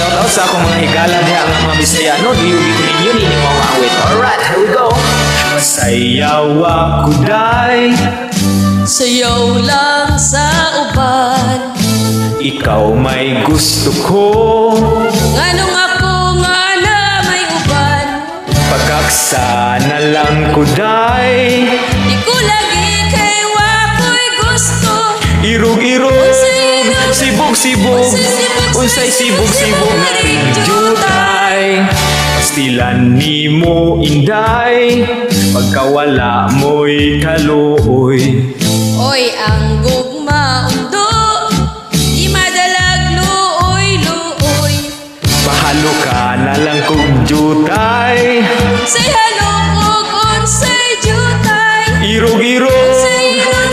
Shout out sa akong mga higala niya ang mga Bisayano. Diyugi ko ninyo, nini mo ang awit. Alright, here we go. Sayaw ako day, Sayaw lang sa uban. ikaw may gusto ko. Nganong ako nga na may uban. Pagkaksa na lang ko day, Di ko lagi kay wako'y gusto. irog-irog, sibog-sibog, unsay sibog-sibog na rinjutay. Pastilan ni mo inday, pagkawala mo'y kaluoy. Oy, ang gugma undo, di madalag luoy-luoy. Pahalo ka na lang kog jutay, Say halong ug unsay jutay. irog-irog,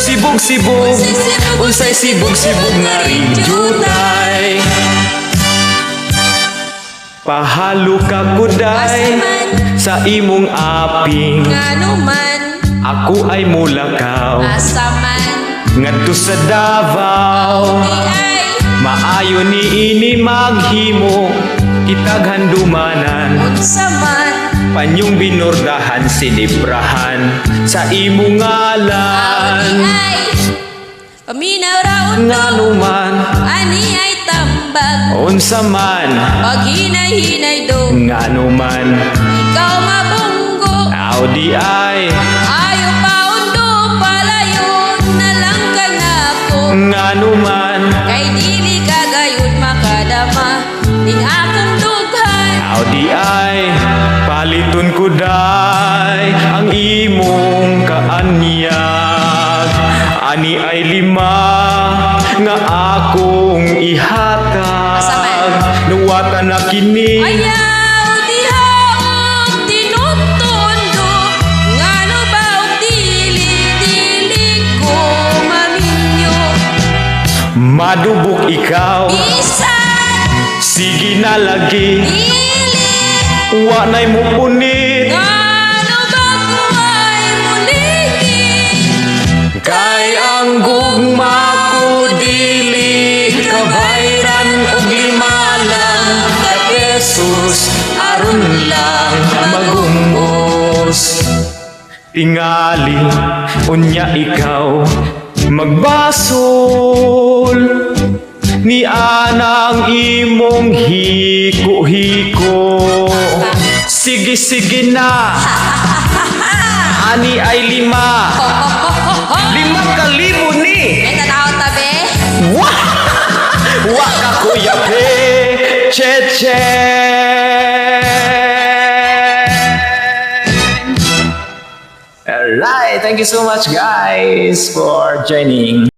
sibog-sibog, unsay sibog-sibog na rinjutay. Pahalo ka kuday sa imong aping, Ngano man, ako ay mulakaw. asa man, Ngadto sa Davao, di ay maayo ni ini maghimo, kitag handumanan. unsa man. Panyong binordahan sinibrahan sa imong Di ngalan. ay paminaw ra undo, Ngano man, ani ay tambag. unsa man, Pag hinay-hinay do, ngano man, ikaw mabunggo. aw di ay, Ayaw pa undo, palayon na lang ka na ako. ngano man, Kay dili ka gayud makadama ning akong dughan. aw di ay, paliton ko day ang imong kaanyag. Ani ay 5 nga akong ihatag. Asa man? Nuwata na kini. Ayaw diha og tinutondo, ngano ba og dili ko maminyo. Madubok ikaw, Bisan sige na lagi. dili, Wanay mo punit, ngano ba ko ay muligid. kay ang gugma ko dili kabayran og 5 lang ka pesos aron lang magumos. Tingali unya ikaw magbasol, ni anang imong hiko-hiko. Sige na, ani ay 5,000 ni. Ay tanaw tabi. Wah! Wah ka kuya pe, che. Alright, thank you so much guys for joining.